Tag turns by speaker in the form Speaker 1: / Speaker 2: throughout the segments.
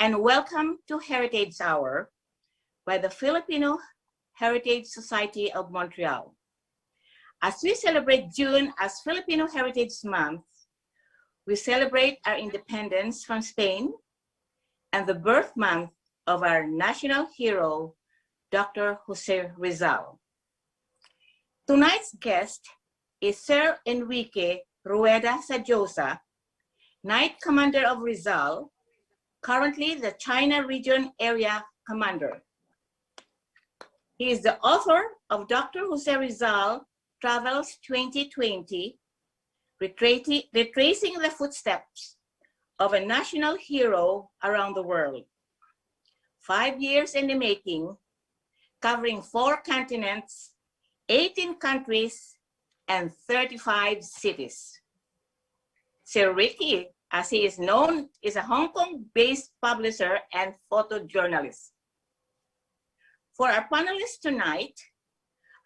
Speaker 1: and welcome to Heritage Hour by the Filipino Heritage Society of Montreal. As we celebrate June as Filipino Heritage Month, we celebrate our independence from Spain and the birth month of our national hero, Dr. Jose Rizal. Tonight's guest is Sir Enrique Rueda Sadiosa, Knight Commander of Rizal, currently the China Region Area Commander. He is the author of Dr. Jose Rizal Travels 2020, retracing the footsteps of a national hero around the world. 5 years in the making, covering 4 continents, 18 countries, and 35 cities. Sir Ricky, as he is known, is a Hong Kong-based publisher and photojournalist. For our panelists tonight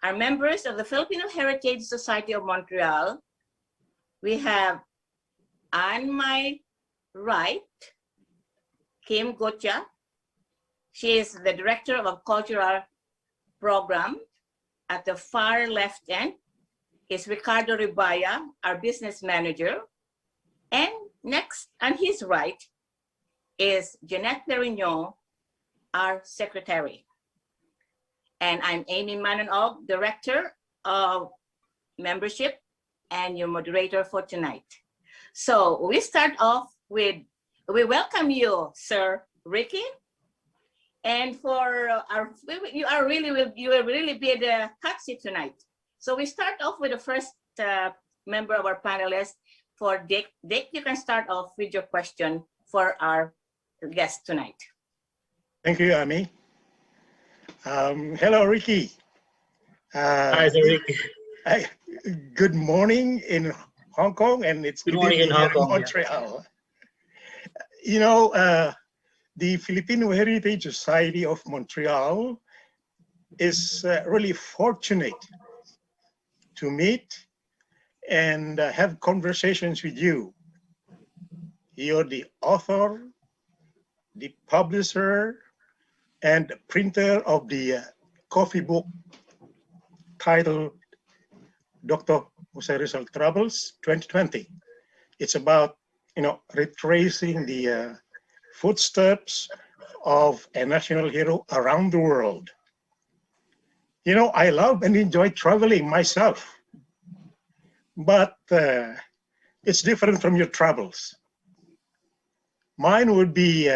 Speaker 1: are members of the Filipino Heritage Society of Montreal. We have on my right, Kim Gocha. She is the director of a cultural program. At the far left end is Ricardo Ribaya, our business manager. And next, on his right, is Jeanette Perignon, our secretary. And I'm Amy Mananog, director of membership and your moderator for tonight. So we start off with, we welcome you, Sir Ricky. And for our, you will really be the hot seat tonight. So we start off with the first member of our panelists. For Dick, you can start off with your question for our guest tonight.
Speaker 2: Thank you, Amy. Hello, Ricky.
Speaker 3: Hi, Sir Ricky.
Speaker 2: Good morning in Hong Kong, and it's
Speaker 3: good morning in Hong Kong,
Speaker 2: Montreal. Yeah. You know, the Filipino Heritage Society of Montreal is really fortunate to meet and have conversations with you. You're the author, the publisher, and printer of the coffee book titled Dr. Jose Rizal Travels 2020. It's about, retracing the footsteps of a national hero around the world. I love and enjoy traveling myself, but it's different from your travels. Mine would be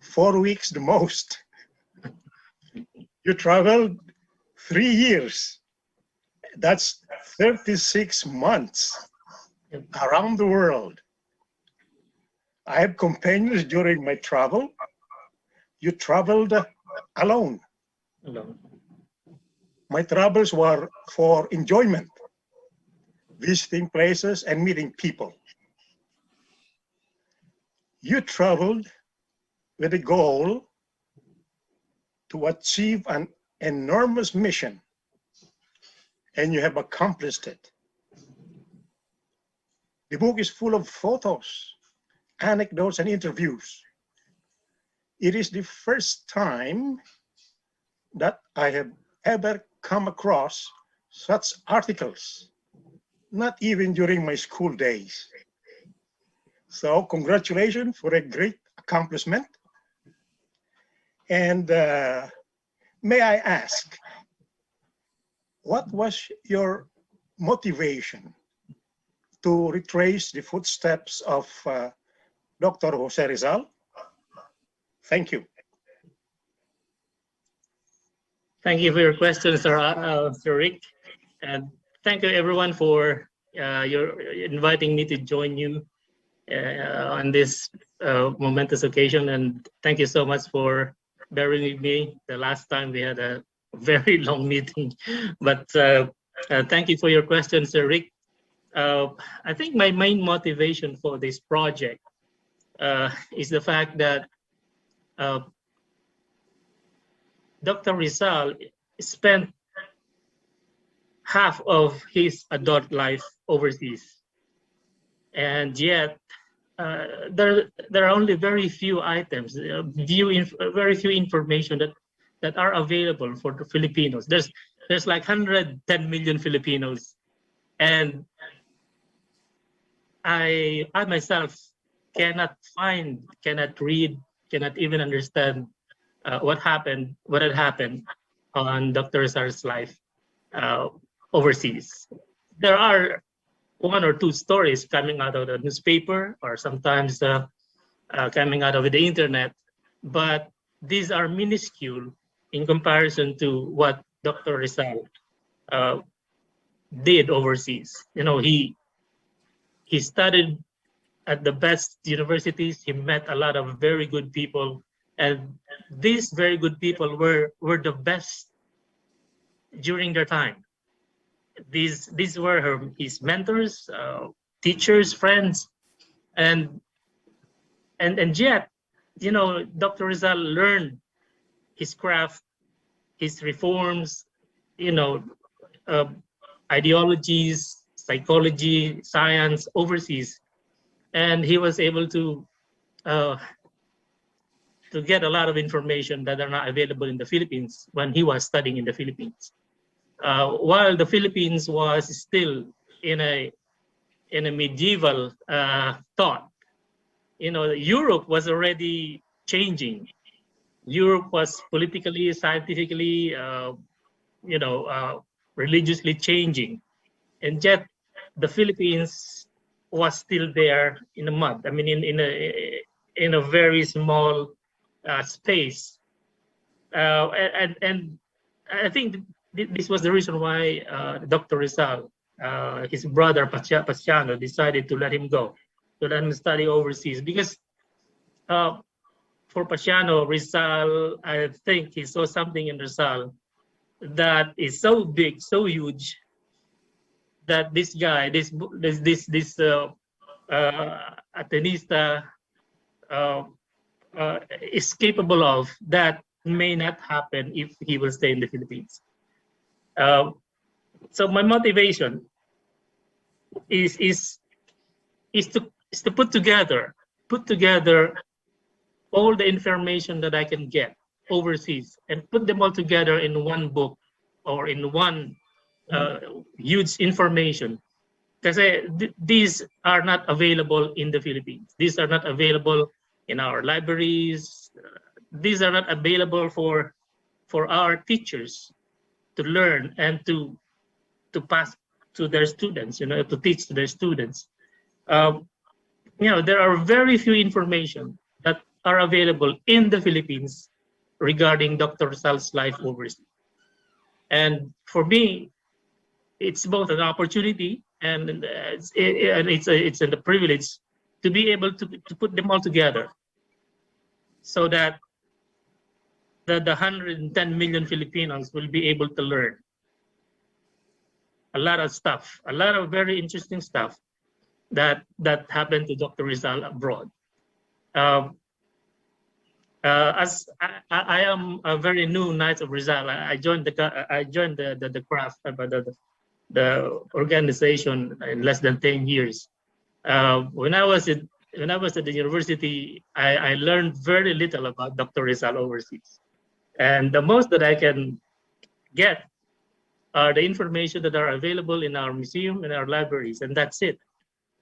Speaker 2: 4 weeks the most. You traveled 3 years. That's 36 months around the world. I have companions during my travel. You traveled alone. My travels were for enjoyment, visiting places and meeting people. You traveled with a goal to achieve an enormous mission, and you have accomplished it. The book is full of photos, anecdotes, and interviews. It is the first time that I have ever come across such articles, not even during my school days. So congratulations for a great accomplishment. And may I ask, what was your motivation to retrace the footsteps of Dr. Jose Rizal? Thank you.
Speaker 3: Thank you for your question, Sir Rick. And thank you everyone for your inviting me to join you on this momentous occasion. And thank you so much for bearing with me. The last time we had a very long meeting, but thank you for your question, Sir Rick. I think my main motivation for this project is the fact that Dr. Rizal spent half of his adult life overseas, and yet there are only very few items, very few information that are available for the Filipinos. There's like 110 million Filipinos, and I myself cannot find, cannot read, cannot even understand what had happened on Dr. Rizal's life uh, overseas. There are one or two stories coming out of the newspaper, or sometimes coming out of the internet, but these are minuscule in comparison to what Dr. Rizal uh, did overseas. You know, he studied at the best universities. He met a lot of very good people, and these very good people were the best during their time. These were his mentors, teachers, friends, and and yet, you know, Dr. Rizal learned his craft, his reforms, you know, uh, ideologies, psychology, science overseas, and he was able uh, to get a lot of information that are not available in the Philippines when he was studying in the Philippines. While the Philippines was still in a medieval thought, you know, Europe was already changing. Europe was politically, scientifically, you know, religiously changing, and yet the Philippines was still there in the mud. I mean, in a very small space, and I think this was the reason why Dr. Rizal, his brother Paciano, decided to let him go, to let him study overseas, because uh, for Paciano, Rizal, I think he saw something in Rizal that is so big, so huge, that this guy, Atenista uh, is capable of, that may not happen if he will stay in the Philippines. Uh, so my motivation is is is to put together all the information that I can get overseas and put them all together in one book or in one uh, huge information. Because these are not available in the Philippines. These are not available in our libraries. These are not available for our teachers to learn and to pass to their students. You know, to teach to their students. Um, you know, there are very few information that are available in the Philippines regarding Dr. Sal's life overseas. And for me, it's both an opportunity and it's a privilege to be able to put them all together, so that the 110 million Filipinos will be able to learn a lot of stuff, a lot of very interesting stuff that happened to Dr. Rizal abroad. Um, as I am a very new Knights of Rizal, I joined the craft, the organization in less than 10 years. When I was at the university, I learned very little about Dr. Rizal overseas, and the most that I can get are the information that are available in our museum and our libraries, and that's it.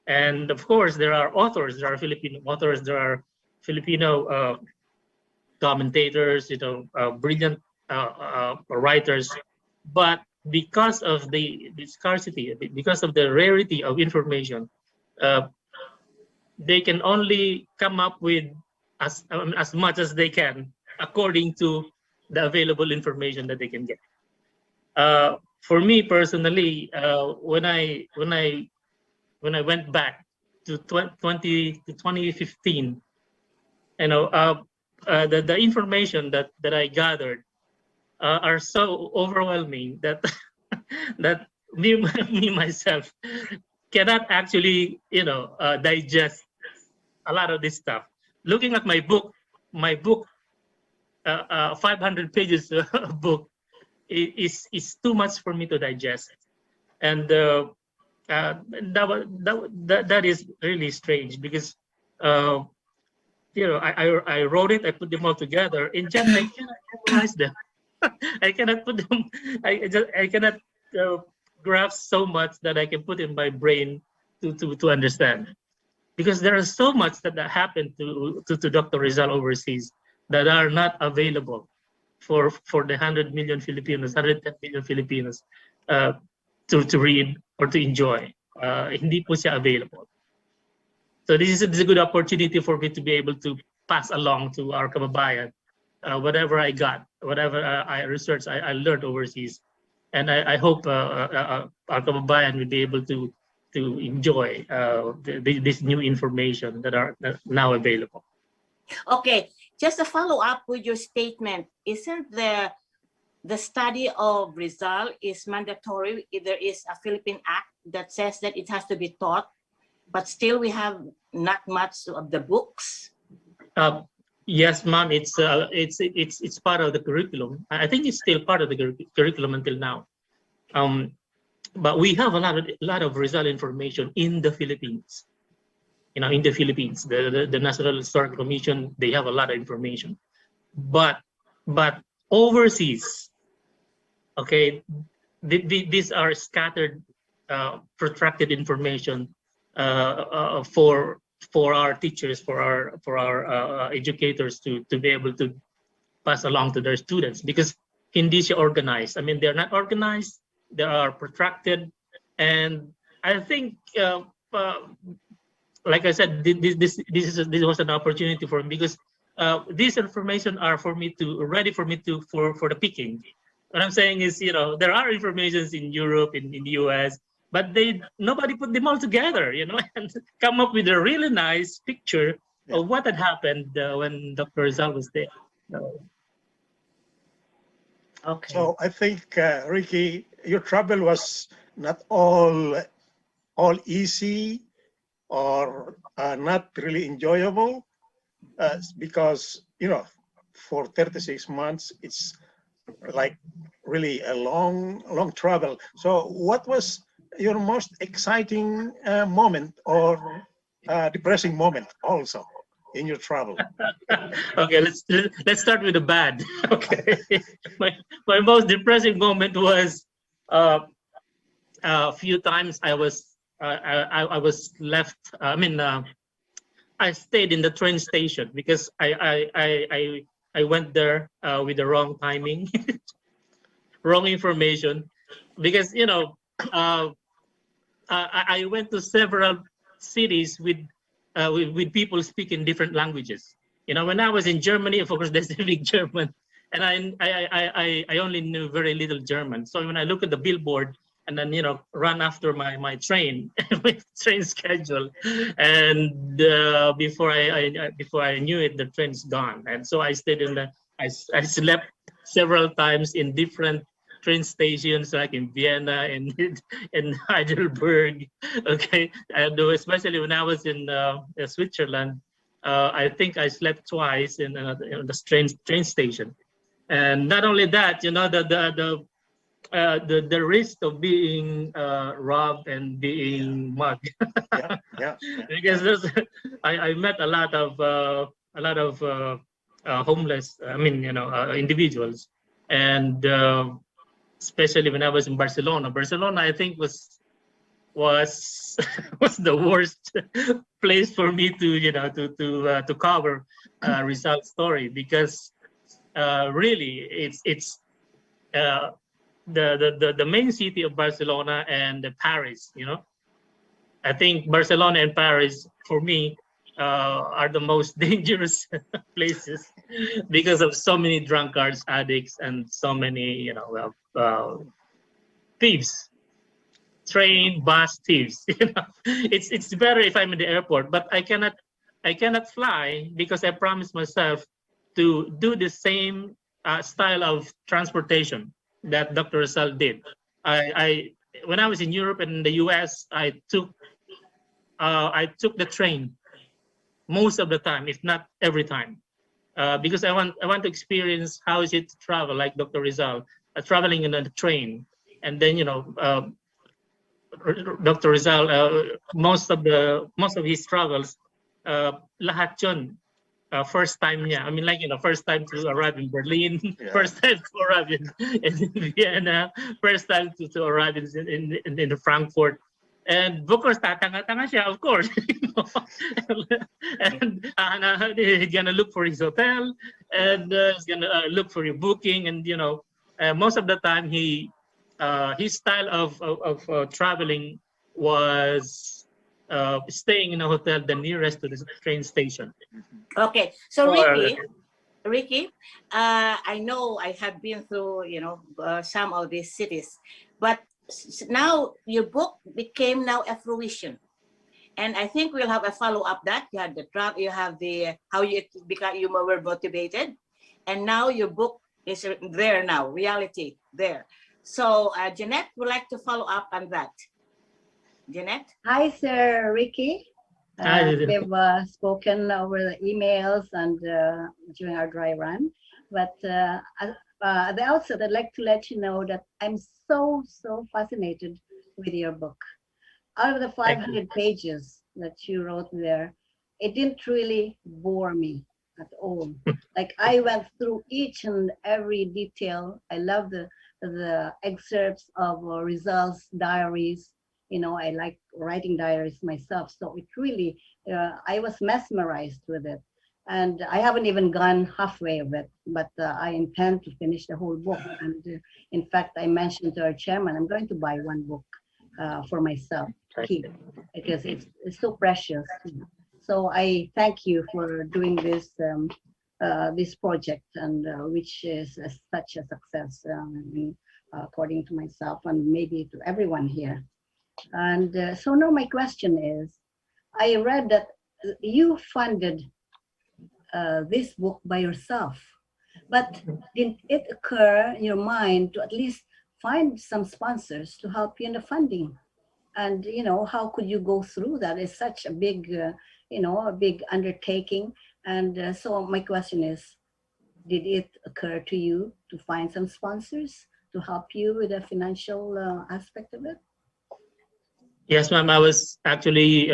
Speaker 3: And of course, there are authors, there are Filipino authors, there are Filipino commentators, you know, brilliant writers, but because of the scarcity, because of the rarity of information, uh, they can only come up with as much as they can according to the available information that they can get. For me personally, when I went back to 2015, you know, the information that I gathered are so overwhelming that that me myself cannot actually, you know, digest a lot of this stuff. Looking at my book, 500 pages book is too much for me to digest, and that is really strange, because uh, I wrote it, I put them all together, and just I cannot memorize them. I cannot put them, I cannot uh, grasp so much that I can put in my brain to understand. Because there is so much that happened to Dr. Rizal overseas that are not available for the 100 million Filipinos, 110 million Filipinos uh, to read or to enjoy. Hindi po siya available. So this is a good opportunity for me to be able to pass along to our kababayan whatever I got, whatever I researched, I learned overseas, and I hope our kababayan will be able to enjoy this new information that are now available.
Speaker 1: Okay, just a follow up with your statement. Isn't the study of Rizal is mandatory if there is a Philippine Act that says that it has to be taught, but still we have not much of the books?
Speaker 3: Yes, ma'am. It's part of the curriculum. I think it's still part of the curriculum until now. But we have a lot of Rizal information in the Philippines. In the Philippines, the National Historical Commission, they have a lot of information. But overseas, okay, these are scattered, protracted information for our teachers, for our educators to be able to pass along to their students, because hindi siya organized. I mean, they're not organized. They are protracted, and I think, like I said, this was an opportunity for me, because these information are for me to ready for me to for the picking. What I'm saying is, there are informations in Europe, in the US, but nobody put them all together, and come up with a really nice picture of what had happened when Dr. Rizal was there. So,
Speaker 1: Okay.
Speaker 2: So I think, Ricky, your travel was not all easy or not really enjoyable, because for 36 months it's like really a long travel. So what was your most exciting moment or depressing moment also in your travel?
Speaker 3: okay, let's start with the bad. Okay, my most depressing moment was uh, a few times I was left. I stayed in the train station because I went there with the wrong timing, wrong information, because uh, I went to several cities with people speaking different languages. When I was in Germany, of course, they speak German, and I only knew very little German. So when I look at the billboard and then run after my train, my train schedule, and before I knew it, the train's gone, and so I stayed I slept several times in different train stations, like in Vienna and in Heidelberg. Okay, and especially when I was in Switzerland, I think I slept twice in the train station. And not only that, the risk of being robbed and being mugged,
Speaker 2: Yeah.
Speaker 3: because I met a lot of homeless, individuals, and especially when I was in Barcelona. Barcelona, I think, was was the worst place for me to cover Rizal's story, because really it's uh, the main city of Barcelona and Paris. I think Barcelona and Paris, for me, are the most dangerous places, because of so many drunkards, addicts, and so many thieves, train, bus thieves. It's better if I'm in the airport, but I cannot fly, because I promised myself to do the same style of transportation that Dr. Rizal did. I when I was in Europe and in the US, I took the train most of the time, if not every time, because I want to experience how is it to travel like Dr. Rizal, traveling in a train, and then Dr. Rizal, most of his travels lahat yun. First time niya. I mean, like, first time to arrive in Berlin,
Speaker 2: Yeah.
Speaker 3: first time to arrive in Vienna, first time to arrive in Frankfurt. And of course, tatanga-tanga siya, of course. And he's gonna look for his hotel, and he's gonna look for your booking, and most of the time his style of traveling was staying in a hotel the nearest to the train station.
Speaker 1: Okay, so
Speaker 3: Or
Speaker 1: Ricky, I know I have been through, some of these cities, but now your book became now a fruition, and I think we'll have a follow up. That you had the track, you have the how you were motivated, and now your book is there now, reality there. So Jeanette would like to follow up on that. Jeanette.
Speaker 4: Hi, Sir Ricky. We've spoken over the emails and during our dry run. But at the outset, I'd like to let you know that I'm so fascinated with your book. Out of the 500 pages that you wrote there, it didn't really bore me at all. Like, I went through each and every detail. I love the excerpts of results, diaries. I like writing diaries myself. So it really, I was mesmerized with it. And I haven't even gone halfway of it, but I intend to finish the whole book. And in fact, I mentioned to our chairman, I'm going to buy one book for myself to keep, because it's so precious. So I thank you for doing this project, and which is such a success, according to myself and maybe to everyone here. And so now my question is, I read that you funded this book by yourself, but didn't it occur in your mind to at least find some sponsors to help you in the funding? And how could you go through that? It's such a big, a big undertaking. And so my question is, did it occur to you to find some sponsors to help you with the financial aspect of it?
Speaker 3: Yes, ma'am. I was actually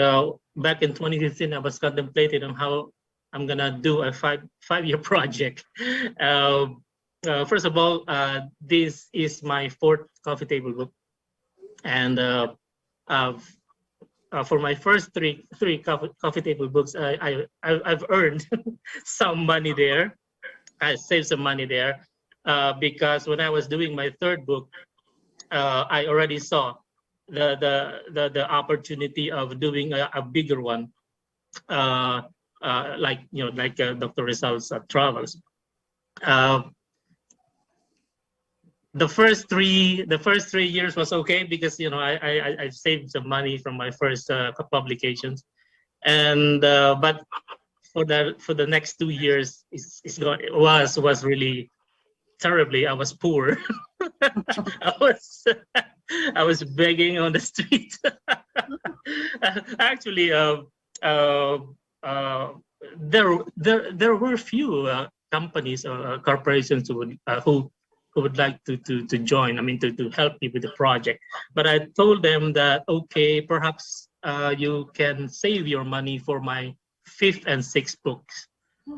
Speaker 3: back in 2015. I was contemplating on how I'm gonna do a five-year project. First of all, this is my fourth coffee table book, and for my first three coffee table books, I've earned some money there. I saved some money there because when I was doing my third book, I already saw the opportunity of doing a bigger one, like Dr. Rizal's travels. The first 3 years was okay because I saved some money from my first publications, and but for the next 2 years, it was really terribly. I was poor. I was I was begging on the street. Actually, there were few companies or corporations who would like to join. I mean, to help me with the project. But I told them that okay, perhaps you can save your money for my fifth and sixth books,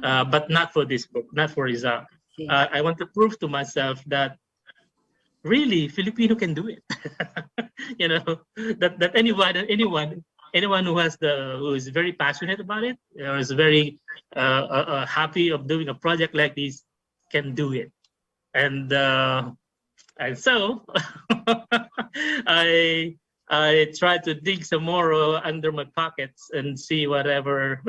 Speaker 3: but not for this book, not for Rizal. I want to prove to myself that really Filipino can do it. That anyone who is very passionate about it, or is very happy of doing a project like this, can do it. And so I tried to dig some more under my pockets and see whatever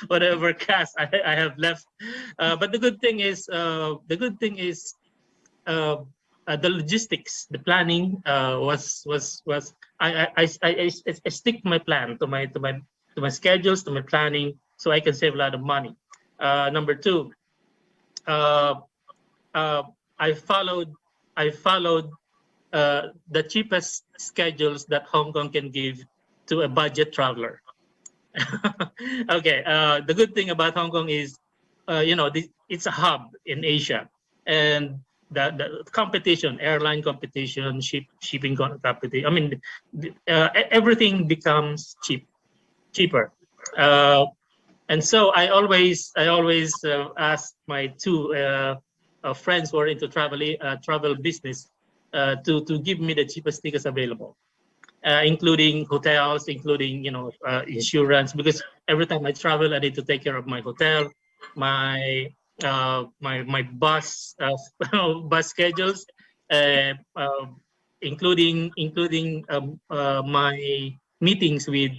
Speaker 3: whatever cash I have left. But the good thing is the logistics, the planning was I stick to my plan, to my schedules, to my planning, so I can save a lot of money. Number two, I followed the cheapest schedules that Hong Kong can give to a budget traveler. Okay, the good thing about Hong Kong is, it's a hub in Asia, and the competition, airline competition, shipping competition. I mean, everything becomes cheaper. And so I always ask my two friends who are into travel business to give me the cheapest tickets available, including hotels, including insurance, because every time I travel, I need to take care of my hotel, my my bus bus schedules, uh, uh, including my meetings with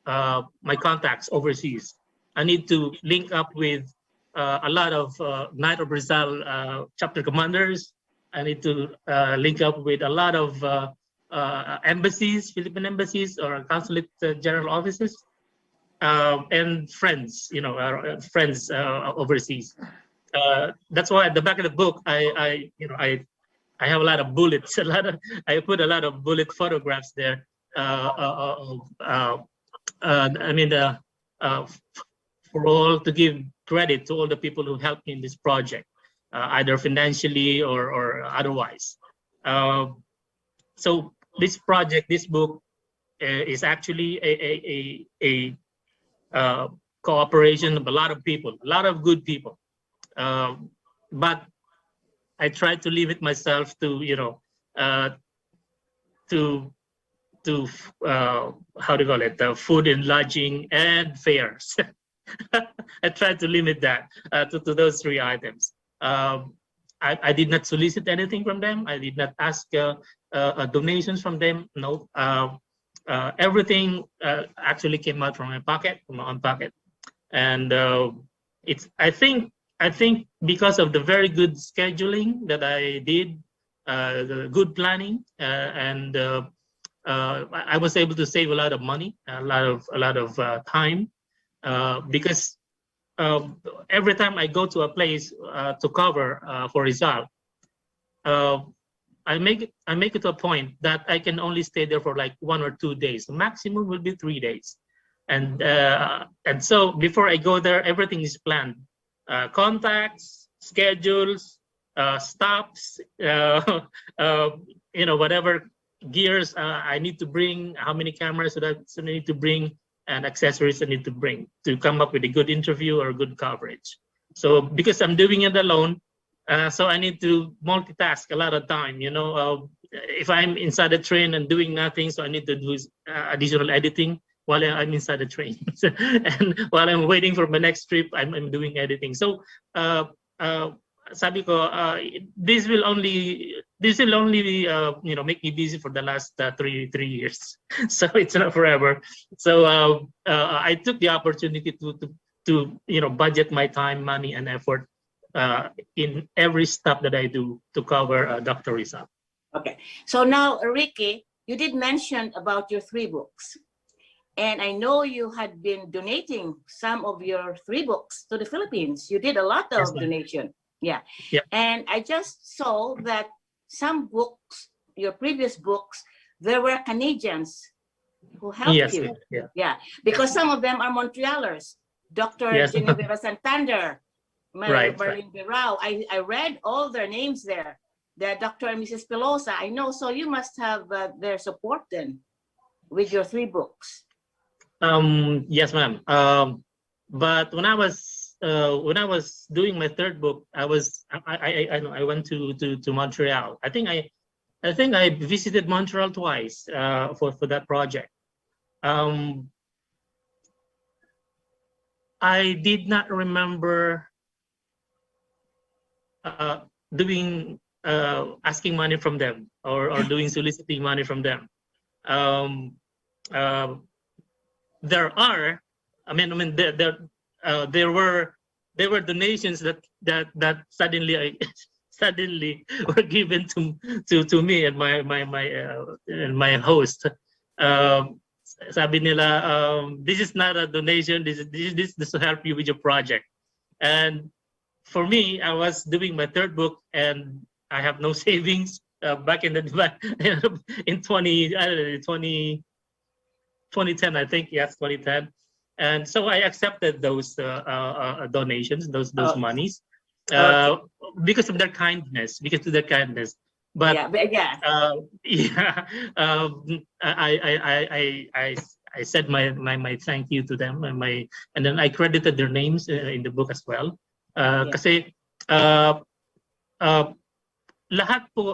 Speaker 3: my contacts overseas. I need to link up with a lot of Knight of Rizal chapter commanders. I need to link up with a lot of embassies, Philippine embassies or consulate general offices, and friends, friends overseas. That's why at the back of the book, I have a lot of bullets, I put a lot of bullet photographs there. I mean, uh, for all to give credit to all the people who helped me in this project, either financially or otherwise. Uh, so this project, this book, is actually a cooperation of a lot of people, a lot of good people. Uh, but I try to limit myself to, uh, to how do you call it, food and lodging and fares. I tried to limit that to those three items. I did not solicit anything from them. I did not ask donations from them. No, everything actually came out from my pocket, from my own pocket, and it's. I think because of the very good scheduling that I did, the good planning, and I was able to save a lot of money, a lot of time, because every time I go to a place to cover for Rizal, uh, I make it to a point that I can only stay there for like 1 or 2 days. The maximum will be 3 days, and so before I go there, everything is planned, contacts, schedules, stops, uh, whatever gears I need to bring, how many cameras that I need to bring, and accessories I need to bring to come up with a good interview or good coverage. So because I'm doing it alone, so I need to multitask a lot of time. If I'm inside the train and doing nothing, so I need to do additional editing while I'm inside the train, and while I'm waiting for my next trip, I'm doing editing. So uh, uh, sabi ko, this will only make me busy for the last three years. So it's not forever. So I took the opportunity to budget my time, money, and effort in every step that I do to cover Dr. Rizal.
Speaker 1: Okay. So now, Enrique, you did mention about your 3 books. And I know you had been donating some of your 3 books to the Philippines. You did a lot
Speaker 3: Yes,
Speaker 1: of
Speaker 3: ma'am.
Speaker 1: donation. Yeah.
Speaker 3: Yep.
Speaker 1: And I just saw that some books, your previous books, there were Canadians who helped
Speaker 3: Yes,
Speaker 1: you.
Speaker 3: ma'am. Yeah.
Speaker 1: Yeah. Because some of them are Montrealers. Dr.
Speaker 3: Yes.
Speaker 1: Genevieve Santander,
Speaker 3: Right.
Speaker 1: Marlene Birao. I read all their names there. The Dr. and Mrs. Pelosa. I know. So you must have their support then with your 3 books.
Speaker 3: Yes, ma'am. But when I was doing my 3rd book, I went to Montreal. I think I visited Montreal twice for that project. I did not remember doing asking money from them or doing soliciting money from them. Um, uh, there are, I mean, there were donations that suddenly suddenly were given to me and my host. Um, Sabi nila, this is not a donation. This is to help you with your project. And for me, I was doing my 3rd book and I have no savings back in the in 20 I don't know, 2010, I think. Yes, 2010. And so I accepted those donations, those
Speaker 1: Oh,
Speaker 3: monies,
Speaker 1: okay.
Speaker 3: uh, because of their kindness, But
Speaker 1: Yeah, but yeah.
Speaker 3: yeah, I I said my thank you to them, and then I credited their names in the book as well.
Speaker 1: Yeah.
Speaker 3: Kasi lahat po,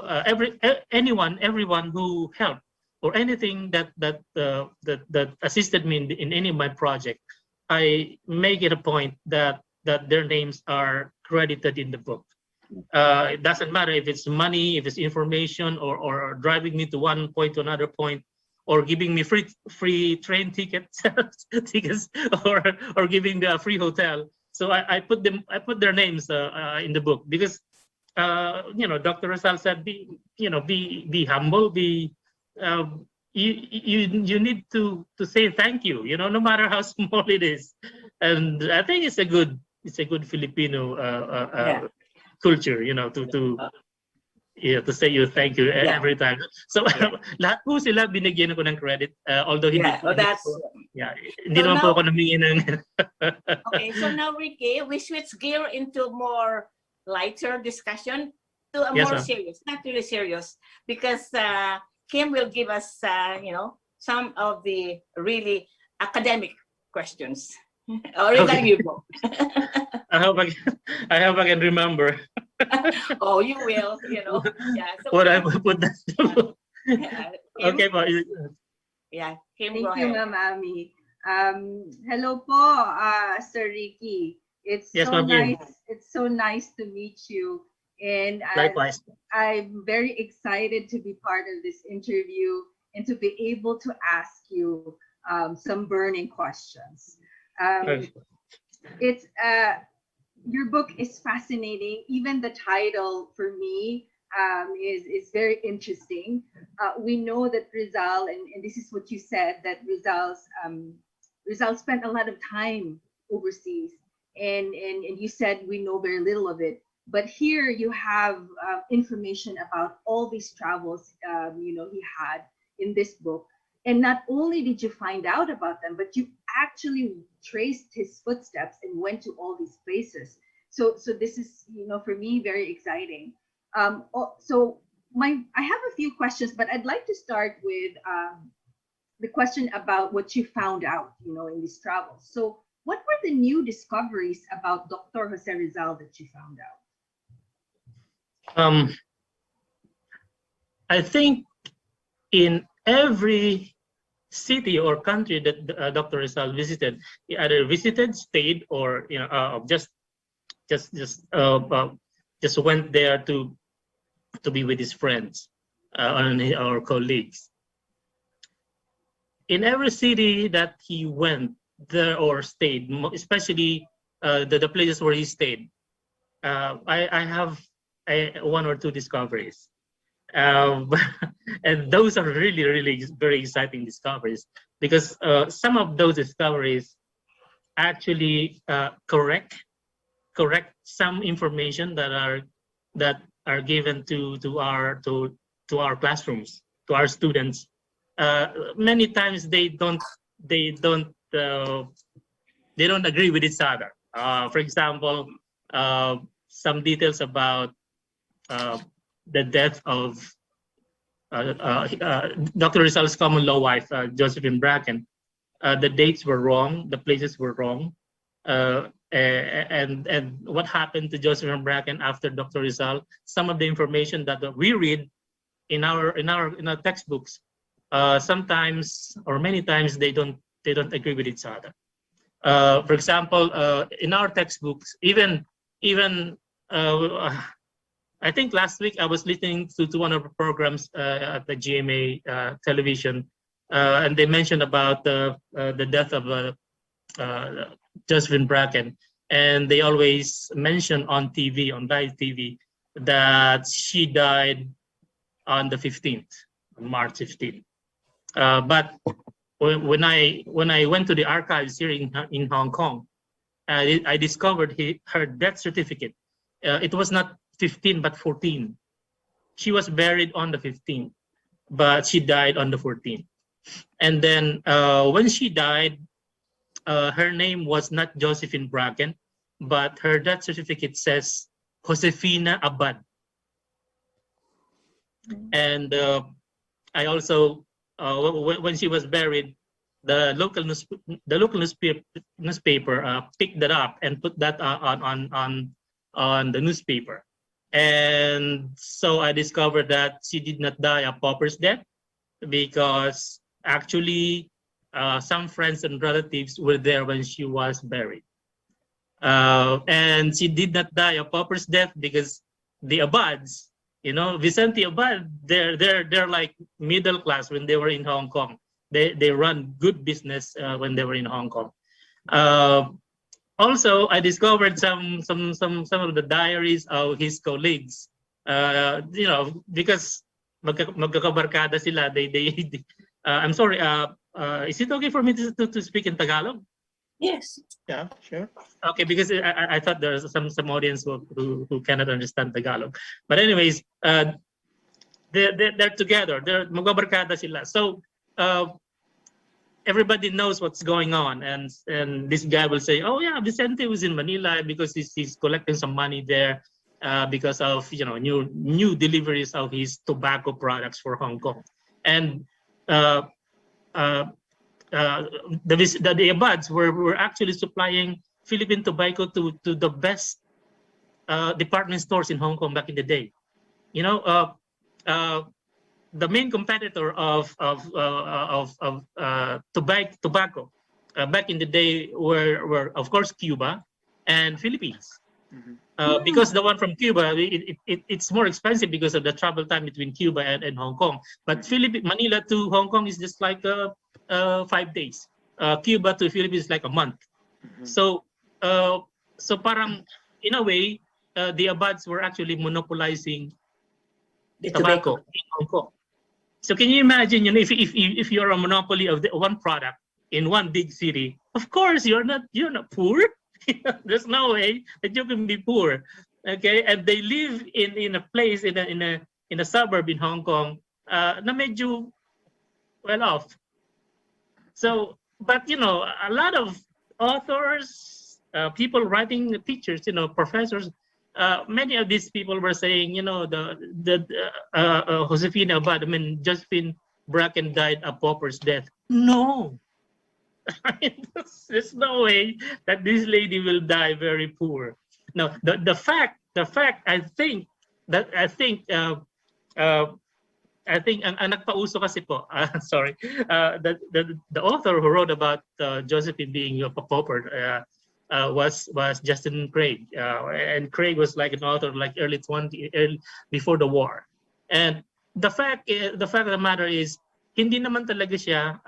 Speaker 3: everyone who helped or anything that assisted me in any of my project, I make it a point that their names are credited in the book. It doesn't matter if it's money, if it's information, or driving me to one point to another point, or giving me free train tickets, or giving me a free hotel. So I put their names in the book because Dr. Rizal said, be humble, you need to say thank you, no matter how small it is. And I think it's a good Filipino
Speaker 1: Yeah.
Speaker 3: culture, to say you thank you
Speaker 1: Yeah.
Speaker 3: every time. So
Speaker 1: Yeah.
Speaker 3: lahat po sila binigyan ko ng credit, although
Speaker 1: Yeah. Oh, that's
Speaker 3: hindi
Speaker 1: so
Speaker 3: naman po
Speaker 1: now,
Speaker 3: ako namingi ng
Speaker 1: okay. So now, Ricky, we switch gear into more lighter discussion to a
Speaker 3: Yes,
Speaker 1: more
Speaker 3: ma'am.
Speaker 1: serious, not really serious, because Kim will give us, some of the really academic questions regarding your book.
Speaker 3: I hope I hope I can remember
Speaker 1: Oh, you will, Yeah. So
Speaker 3: what I
Speaker 1: Kim,
Speaker 3: put that.
Speaker 1: Kim,
Speaker 3: Okay po.
Speaker 1: yeah, Kim,
Speaker 5: Thank
Speaker 1: go
Speaker 5: you,
Speaker 1: ahead.
Speaker 5: Ma'am Ami. Hello po, Sir Ricky. It's
Speaker 3: Yes,
Speaker 5: so
Speaker 3: Ma'am Kim.
Speaker 5: nice. It's so nice to meet you, and
Speaker 3: Likewise.
Speaker 5: I'm very excited to be part of this interview and to be able to ask you some burning questions.
Speaker 3: Okay.
Speaker 5: It's Your book is fascinating. Even the title for me is very interesting. We know that Rizal, and this is what you said, that Rizal spent a lot of time overseas, and you said we know very little of it. But here you have information about all these travels, he had in this book. And not only did you find out about them, but you actually traced his footsteps and went to all these places. So this is, for me, very exciting. So I have a few questions, but I'd like to start with the question about what you found out, in these travels. So what were the new discoveries about Dr. Jose Rizal that you found out?
Speaker 3: I think in every city or country that Dr. Rizal visited, he either visited, stayed, or just went there to be with his friends or colleagues. In every city that he went there or stayed, especially the places where he stayed, I have one or two discoveries. And those are really, really very exciting discoveries because some of those discoveries actually correct some information that are given to our classrooms, to our students. Many times they don't agree with each other. For example, some details about the death of Dr. Rizal's common law wife, Josephine Bracken. The dates were wrong, the places were wrong, and what happened to Josephine Bracken after Dr. Rizal. Some of the information that we read in our textbooks, sometimes or many times they don't agree with each other. For example, in our textbooks, even I think last week I was listening to one of the programs at the GMA television, and they mentioned about the death of Josephine Bracken, and they always mention on TV, on live TV, that she died on the 15th, March 15th. But when I went to the archives here in Hong Kong, I discovered her death certificate. It was not 15 but 14. She was buried on the 15th, but she died on the 14th. And then when she died, her name was not Josephine Bracken, but her death certificate says Josefina Abad. And I also, when she was buried, the local newspaper picked that up and put that on the newspaper. And so I discovered that she did not die a pauper's death, because actually some friends and relatives were there when she was buried. And she did not die a pauper's death because the Abads, Vicente Abad, they're like middle class when they were in Hong Kong. They run good business when they were in Hong Kong. Also, I discovered some of the diaries of his colleagues. Because magkakabarkada sila. I'm sorry. Is it okay for me to speak in Tagalog?
Speaker 1: Yes.
Speaker 2: Yeah, sure.
Speaker 3: Okay, because I thought there's some audience who cannot understand Tagalog. But anyways, they're together. They're magbabarkada sila. So everybody knows what's going on, and this guy will say, "Oh yeah, Vicente was in Manila because he's collecting some money there because of new deliveries of his tobacco products for Hong Kong." And uh, uh, the Abads were actually supplying Philippine tobacco to the best department stores in Hong Kong back in the day. The main competitor of tobacco back in the day were of course Cuba and Philippines. Because the one from Cuba, it's more expensive because of the travel time between Cuba and Hong Kong. But Manila to Hong Kong is just like 5 days. Cuba to Philippines is like a month. So parang in a way, the Abads were actually monopolizing
Speaker 1: The
Speaker 3: tobacco in Hong Kong. So can you imagine, if you're a monopoly of the one product in one big city, of course you're not poor. There's no way that you can be poor. Okay, and they live in a place in a suburb in Hong Kong na medyo well off. So, but a lot of authors, people writing pictures, professors, many of these people were saying, Josefina Abad, Josephine Bracken died a pauper's death. No, there's no way that this lady will die very poor. No, the fact, I think ang nagpauso kasi po, sorry, the author who wrote about Josephine being a pauper was Justin Craig, and Craig was like an author like early before the war. And the fact of the matter is, hindi naman talaga siya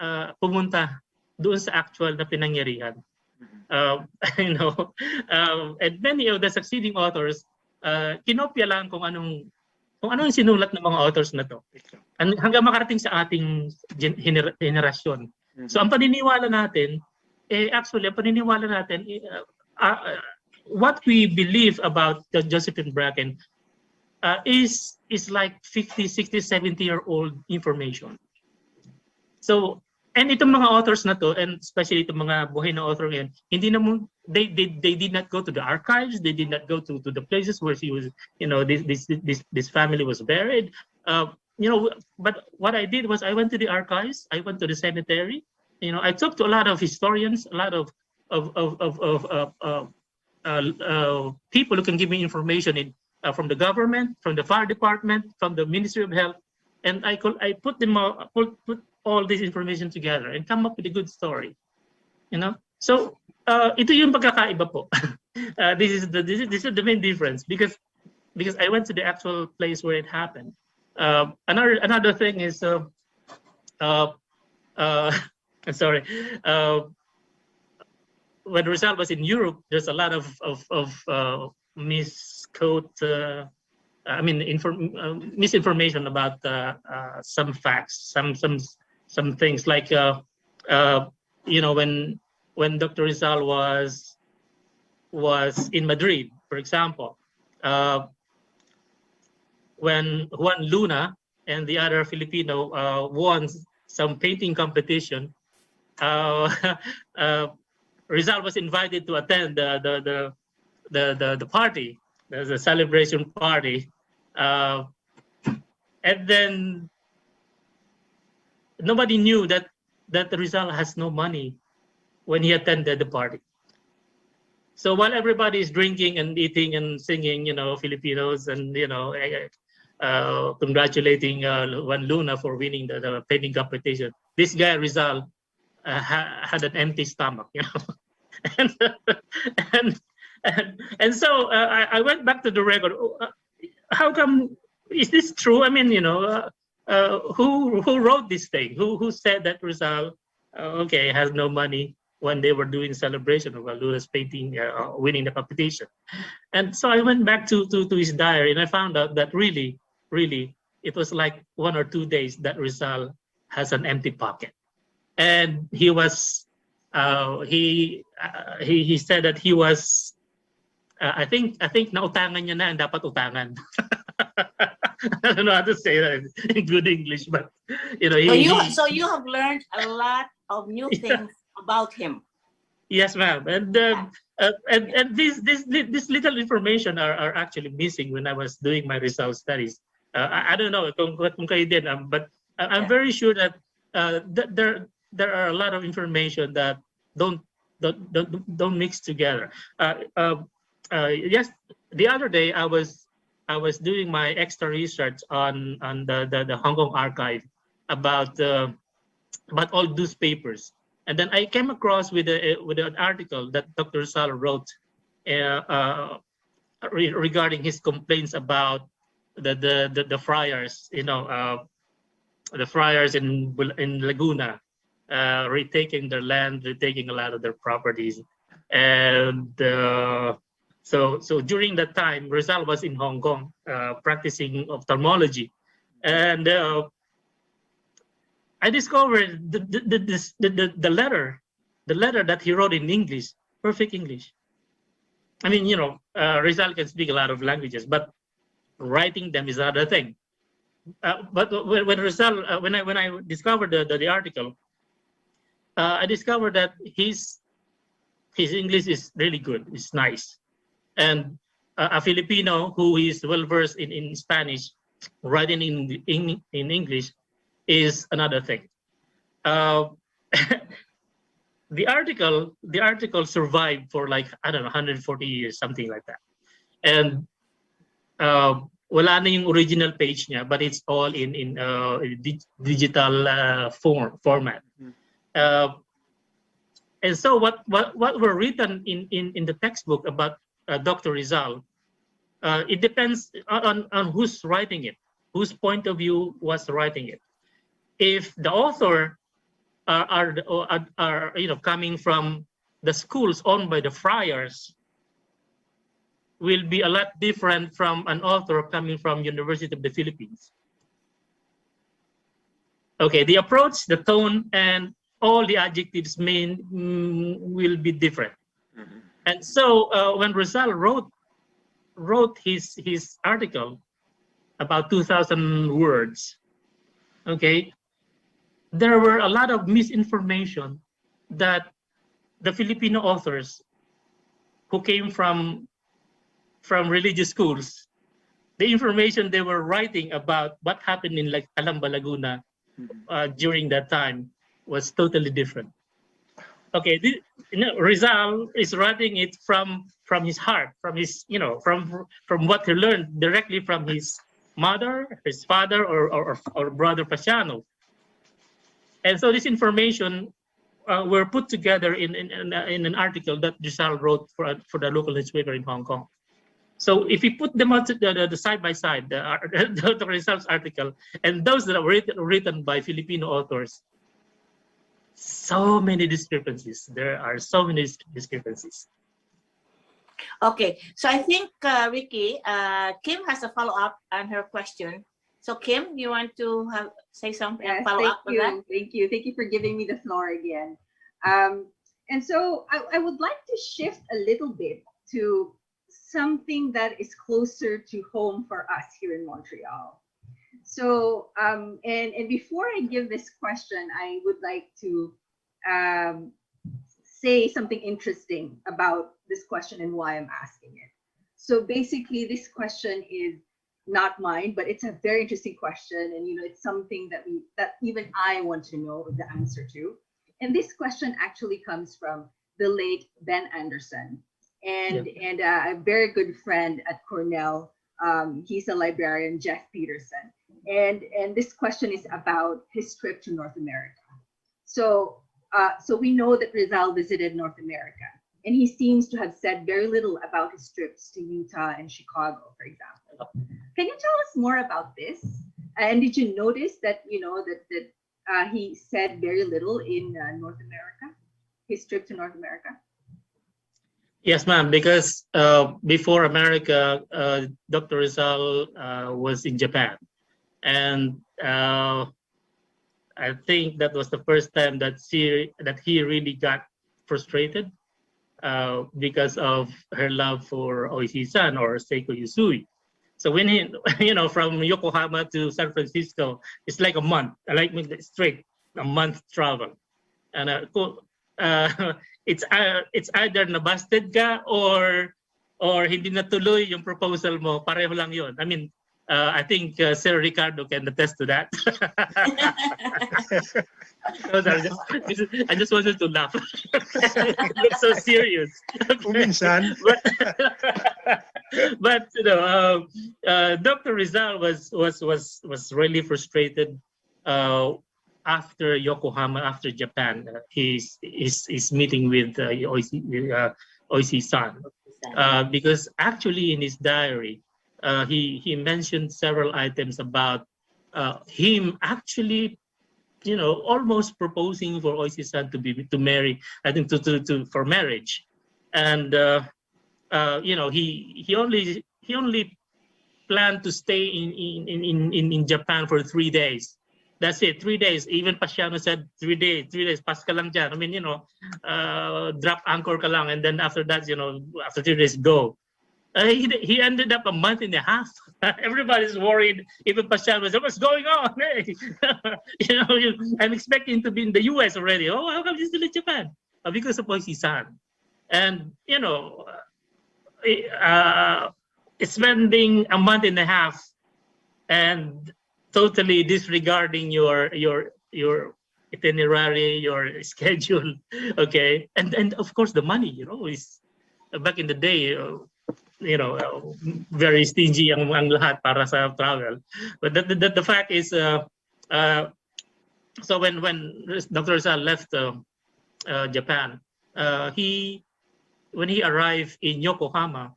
Speaker 3: pumunta doon sa actual na pinangyarihan. And many of the succeeding authors kinopya lang kung ano yung sinulat ng mga authors na to hanggang makarating sa ating henerasyon. So ang paniniwala natin, what we believe about Josephine Bracken is like 50, 60, 70-year-old information. So, and itong mga authors na to, and especially itong mga buhay na author ngayon, hindi naman, they did not go to the archives, they did not go to the places where she was, this family was buried. But what I did was I went to the archives, I went to the cemetery, I talked to a lot of historians, a lot of people who can give me information from the government, from the fire department, from the Ministry of Health, and I put all this information together and come up with a good story. So ito yung pagkakaiba po. This is the main difference, because I went to the actual place where it happened. Another thing is sorry, when Rizal was in Europe, there's a lot of misinformation about some facts, some things like when Dr. Rizal was in Madrid, for example, when Juan Luna and the other Filipino won some painting competition, Rizal was invited to attend the party, the celebration party, and then nobody knew that that Rizal has no money when he attended the party. So while everybody is drinking and eating and singing, Filipinos and, congratulating Juan Luna for winning the painting competition, this guy Rizal had an empty stomach, and, and, and so I went back to the record. How come, is this true? I mean, who wrote this thing? Who said that Rizal, okay, has no money when they were doing celebration of Luna's painting winning the competition? And so I went back to his diary, and I found out that really, it was like 1 or 2 days that Rizal has an empty pocket, and he was he said that he was I think nautangan niya na ang dapat utangan. I don't know how to say that in good English, but
Speaker 1: So you have learned a lot of new things about him.
Speaker 3: Yes, ma'am. And this little information are actually missing when I was doing my result studies. I don't know kung kayo din, but I'm very sure that there are a lot of information that don't mix together. Yes, the other day I was doing my extra research on the Hong Kong archive about all newspapers, and then I came across with an article that Dr. Sal wrote regarding his complaints about the friars, the friars in Laguna, retaking their land, retaking a lot of their properties, and so during that time, Rizal was in Hong Kong practicing ophthalmology, and I discovered the letter that he wrote in English, perfect English. I mean, Rizal can speak a lot of languages, but writing them is another thing. But when Rizal, when I discovered the article, I discovered that his English is really good. It's nice, and a Filipino who is well versed in Spanish, writing in English is another thing. The article survived for like, I don't know, 140 years, something like that, and wala na yung original page niya, but it's all in digital format. And so what were written in the textbook about Dr. Rizal, it depends on who's writing it, whose point of view was writing it. If the author are coming from the schools owned by the friars, will be a lot different from an author coming from University of the Philippines. Okay, the approach, the tone, and all the adjectives will be different. Mm-hmm. And so when Rizal wrote his article, about 2,000 words, okay, there were a lot of misinformation that the Filipino authors who came from religious schools, the information they were writing about what happened in like Calamba, Laguna during that time was totally different. Okay, Rizal is writing it from his heart, from his, from what he learned directly from his mother, his father, or brother Pasiano. And so this information were put together in an article that Rizal wrote for the local newspaper in Hong Kong. So if you put them out the side by side, the Rizal's article and those that were written by Filipino authors, so many discrepancies. There are so many discrepancies.
Speaker 1: Okay, so I think Ricky, Kim has a follow up on her question. So Kim, you want to say something?
Speaker 5: Yes,
Speaker 1: follow up with that?
Speaker 5: Thank you for giving me the floor again. And so I would like to shift a little bit to something that is closer to home for us here in Montreal. So, and before I give this question, I would like to say something interesting about this question and why I'm asking it. So basically, this question is, not mine, but it's a very interesting question, and it's something that even I want to know the answer to. And this question actually comes from the late Ben Anderson, and a very good friend at Cornell. He's a librarian, Jeff Peterson, and this question is about his trip to North America. So we know that Rizal visited North America, and he seems to have said very little about his trips to Utah and Chicago, for example. Can you tell us more about this? And did you notice that he said very little in North America, his trip to North America?
Speaker 3: Yes, ma'am, because before America, Dr. Rizal was in Japan. And I think that was the first time that he really got frustrated because of her love for Oishi-san or Seiko Yusui. So when he, from Yokohama to San Francisco, it's like a month, like straight, a month travel. And it's either nabasted ka or hindi natuloy yung proposal mo, pareho lang yun. I mean, I think Sir Ricardo can attest to that. I just wanted to laugh. It's so serious.
Speaker 2: Minsan.
Speaker 3: But Dr. Rizal was really frustrated after Yokohama, after Japan. He's meeting with Oishi-san because actually in his diary he mentioned several items about him actually almost proposing for Oishi-san to marry, I think for marriage, and he only planned to stay in Japan for 3 days. That's it, 3 days. Even Pasiano said 3 days, pas ka lang dyan. I mean, drop anchor ka lang, and then after that, after 3 days, go. He ended up a month and a half. Everybody's worried. Even Pasiano said, "What's going on? Hey, I'm expecting to be in the U.S. already. Oh, how come you're still in Japan?" Because of Oishi-san. And spending a month and a half and totally disregarding your itinerary, your schedule, okay, and of course the money, is back in the day, very stingy ang lahat para sa travel. But the fact is, so when Dr. Rizal left Japan, when he arrived in Yokohama,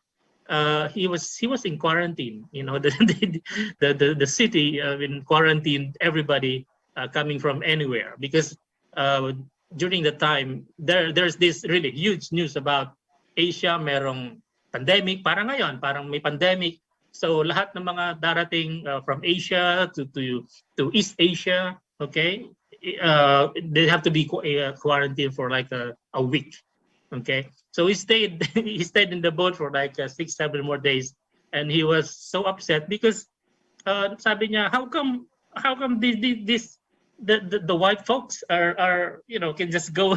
Speaker 3: he was in quarantine. The city in quarantine everybody coming from anywhere, because during the time there's this really huge news about Asia, merong pandemic, parang ngayon, parang may pandemic. So lahat ng mga darating from Asia to East Asia, okay, they have to be quarantined for like a week. Okay, so he stayed in the boat for like 6-7 more days, and he was so upset because sabi niya, how come the white folks are can just go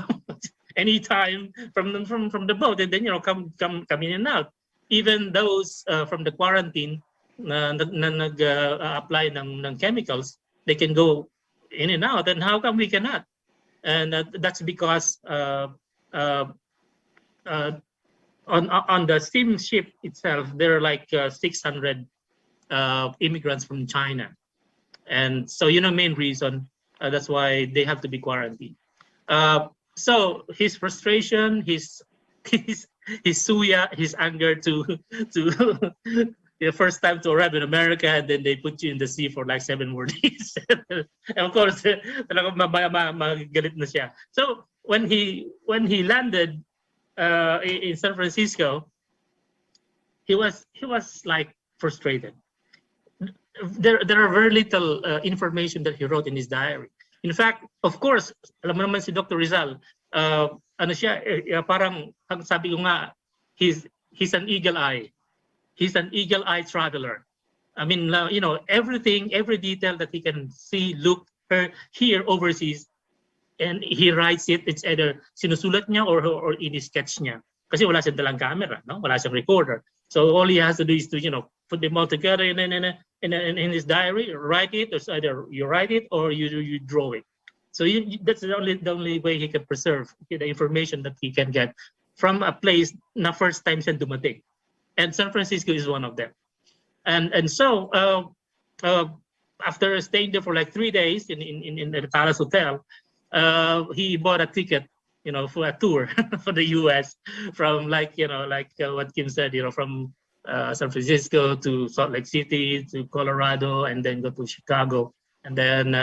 Speaker 3: anytime from the boat, and then come in and out. Even those from the quarantine na nag-apply ng chemicals, they can go in and out, and how come we cannot? And that's because on the steamship itself, there are like 600 immigrants from China, and so main reason that's why they have to be quarantined. So his frustration, his suya, his anger to the first time to arrive in America, and then they put you in the sea for like 7 more days. And of course, talagang magalit na siya. So when he landed in San Francisco, he was like frustrated. There are very little information that he wrote in his diary. In fact, of course, alam mo naman si Dr. Rizal, parang sabi ko nga, he's an eagle eye. He's an eagle eye traveler. I mean, everything, every detail that he can see, look, hear overseas, and he writes it. It's either sinusulat niya or in sketch niya. Kasi wala siyang dalang camera, no? Wala siyang recorder. So all he has to do is to, put them all together in his diary, write it. It's either you write it or you draw it. So that's the only way he can preserve the information that he can get from a place na first time siya dumating. And San Francisco is one of them. And so after staying there for like 3 days in the Palace Hotel, he bought a ticket, for a tour for the U.S. from like what Kim said, from San Francisco to Salt Lake City to Colorado, and then go to Chicago, and then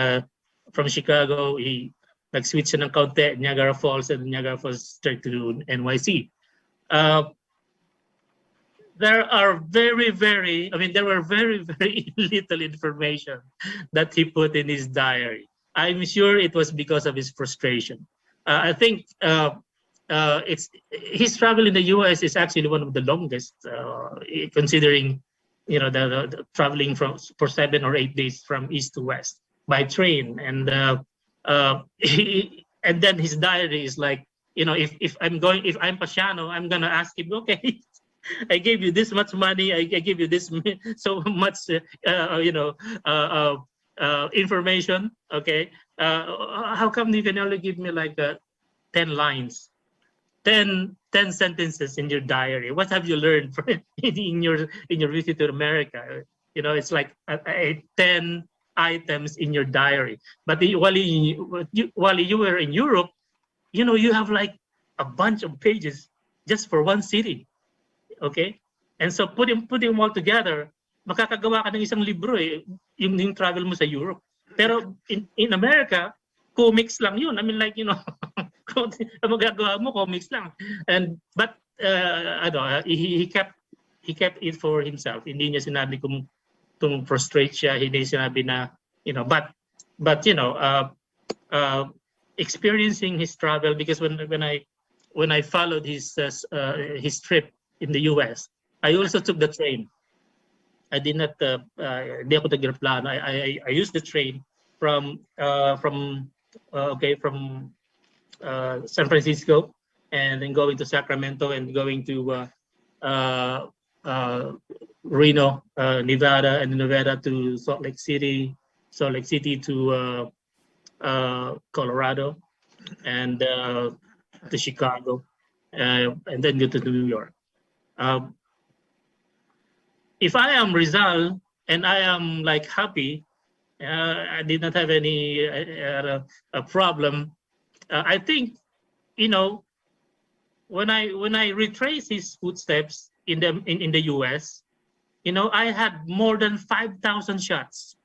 Speaker 3: from Chicago he like switch ng kaunti, Niagara Falls, and Niagara Falls straight to NYC. There are there were very, very little information that he put in his diary. I'm sure it was because of his frustration. I think it's his travel in the U.S. is actually one of the longest, considering the traveling for 7 or 8 days from east to west by train, and and then his diary is like, if I'm Pasiano, I'm gonna ask him, okay. I gave you this much money. I gave you this so much, information. Okay, how come you can only give me like 10 lines, 10 sentences in your diary? What have you learned in your visit to America? It's like 10 items in your diary. But while you were in Europe, you have like a bunch of pages just for one city. Okay? And so put them all together, makakagawa ka ng isang libro yung travel mo sa Europe. Pero in America, comics lang yun. I mean, like, magagawa mo comics lang. But he kept it for himself. Hindi niya sinabi kung frustrate siya, hindi sinabi na, but experiencing his travel, because when I followed his trip in the U.S., I also took the train. I did not. Hindi ako nag-aeroplano. I used the train from San Francisco, and then going to Sacramento, and going to Reno, Nevada, and Nevada to Salt Lake City to Colorado, and to Chicago, and then go to New York. If I am Rizal and I am like happy, I did not have any a problem. I think, when I retrace his footsteps in the U.S., I had more than 5,000 shots.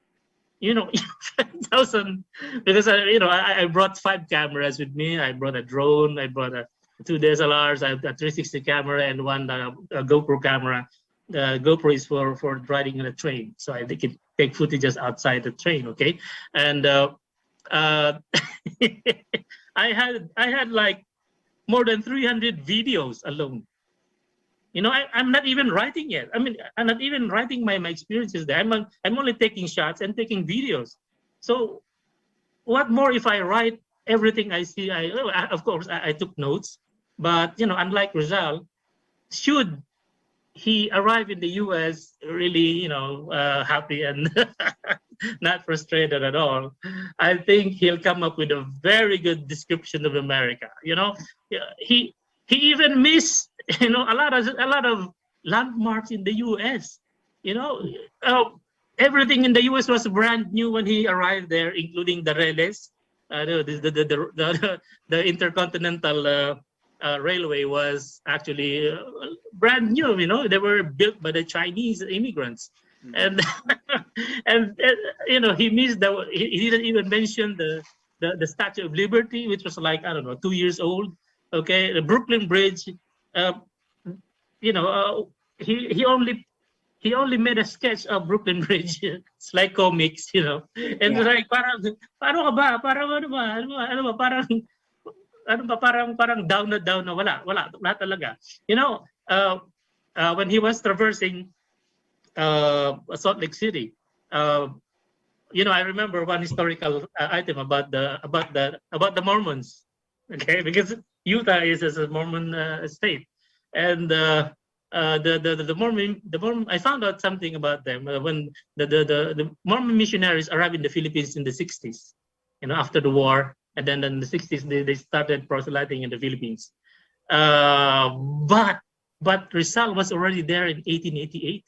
Speaker 3: 5,000, because I brought 5 cameras with me. I brought a drone. I brought 2 DSLRs. I have a 360 camera and one GoPro camera. The GoPro is for riding on a train, so I can take footages outside the train. Okay, and I had like more than 300 videos alone. I'm not even writing yet. I mean, I'm not even writing my experiences there. I'm only taking shots and taking videos. So what more if I write everything I see? Of course I took notes, but unlike Rizal, should he arrive in the U.S. really, happy and not frustrated at all, I think he'll come up with a very good description of America. He even missed, a lot of landmarks in the U.S. Everything in the U.S. was brand new when he arrived there, including the Reles, the intercontinental railway was actually brand new. They were built by the Chinese immigrants, and he missed he didn't even mention the Statue of Liberty, which was like, I don't know, 2 years old. Okay, the Brooklyn Bridge. He only made a sketch of Brooklyn Bridge. It's like comics, and it's like parang paano ka ba? Parang parang down na wala talaga. When he was traversing Salt Lake City, I remember one historical item about the Mormons. Okay, because Utah is a Mormon state, and the Mormon, I found out something about them when the Mormon missionaries arrived in the Philippines in the 60s, after the war, and then in the 60s they started proselyting in the Philippines. But Rizal was already there in 1888.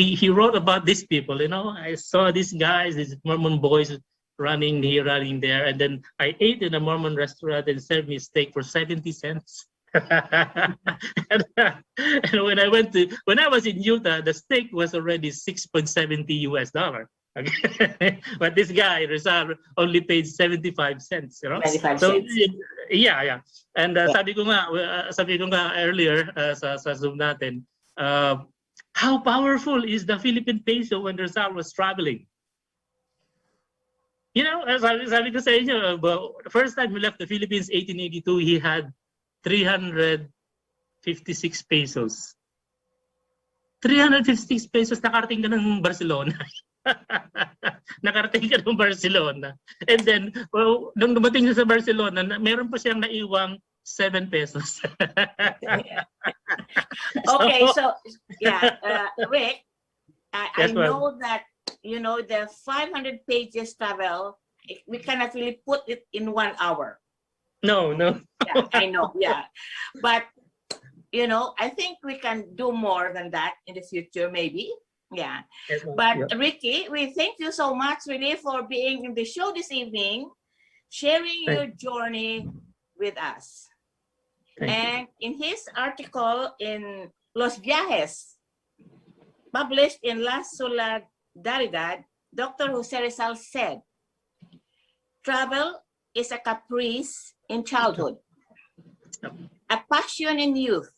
Speaker 3: He wrote about these people. I saw these guys, these Mormon boys running here, running there, and then I ate in a Mormon restaurant and served me steak for 70 cents. and when I was in Utah, the steak was already 6.70 US dollar. Okay. But this guy Rizal only paid 75 cents.
Speaker 1: 25
Speaker 3: So
Speaker 1: cents.
Speaker 3: yeah. And sabi ko nga earlier sa Zoom natin, how powerful is the Philippine peso when Rizal was traveling? Sabi ko sa inyo, the first time we left the Philippines, 1882, he had 356 pesos. 356 pesos, nakarating ka ng Barcelona. Nakarating ka ng Barcelona. And then, nung dumating siya sa Barcelona, meron pa siyang naiwang 7 pesos.
Speaker 1: Okay, so yeah, Rick, I
Speaker 3: Yes,
Speaker 1: know that, the 500 pages travel, we cannot really put it in 1 hour.
Speaker 3: No.
Speaker 1: Yeah, I know, yeah. But, I think we can do more than that in the future, maybe. Yeah.
Speaker 3: Yes,
Speaker 1: But
Speaker 3: yeah.
Speaker 1: Ricky, we thank you so much really for being in the show this evening, sharing your journey with us. And in his article in Los Viajes, published in La Solidaridad, Dr. Jose Rizal said, travel is a caprice in childhood, a passion in youth,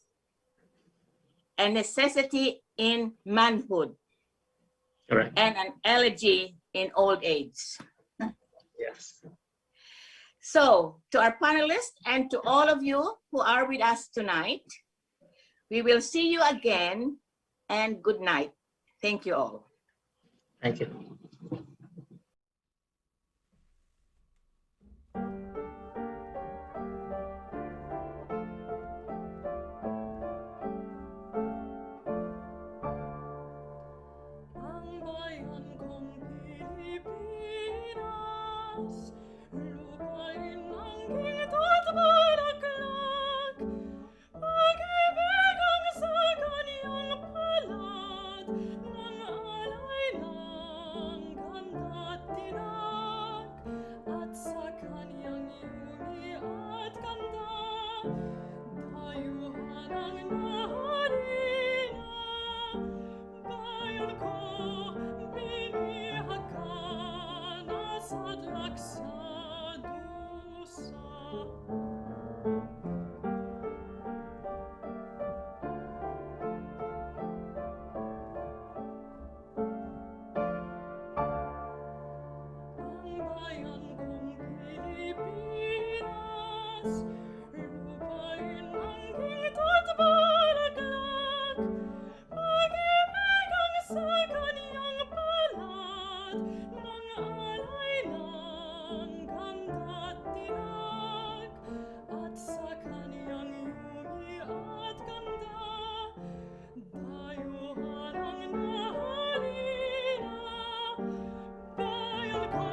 Speaker 1: a necessity in manhood,
Speaker 3: Correct.
Speaker 1: and an elegy in old age.
Speaker 3: Yes.
Speaker 1: So, to our panelists and to all of you who are with us tonight, we will see you again, and good night. Thank you all.
Speaker 3: Thank you.
Speaker 6: Ang bayan kong Pilipinas, lupain ng gito't bulaklak, pag-ibig ang sa kanyang palad, ng alay ng ganda't tinag, at sa kanyang yumi at ganda, dayuhan ang nahalina. Bayan ko, binihag ka na sadlak sa dusa. Ang bayan kong Pilipinas, lupain ng gito't bulaklak, pag-ibig ang sa kanyang palad, ng alay ng ganda't tinag, at sa kanyang yumi at ganda, dayuhan ang nahalina. Bayan ko,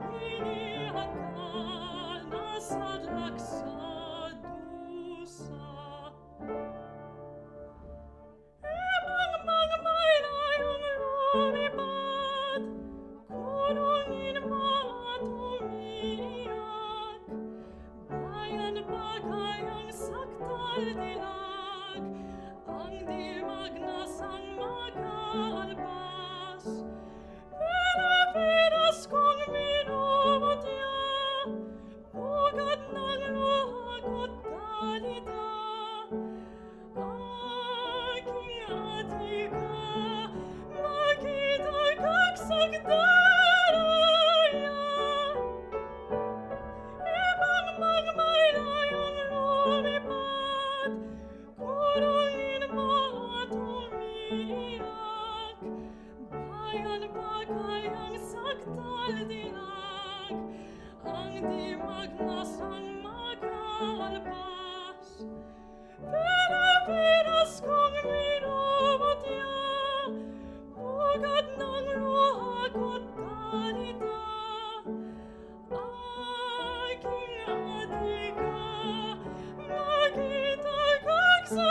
Speaker 6: binihag ka na sadlak sa dusa. Ibang may layong lumipad, kulungin mo at umiiyak. Bayan ba kayang saktal dilag, ang dimag na sang mag-aalpas? Pilipinas kong minumutya, pugad ng luhag at dalida. Aking ati ka, makita kag sagdaraya. Ibang may layong lumipad, kulungin mo at umiiyak. Bayan ba kayang saktal dilag, ang dimag na sang mag-aalpas? Pilipinas kong minabot niya, ugat ng luha ko't kanita. Aking adika, makita kag sa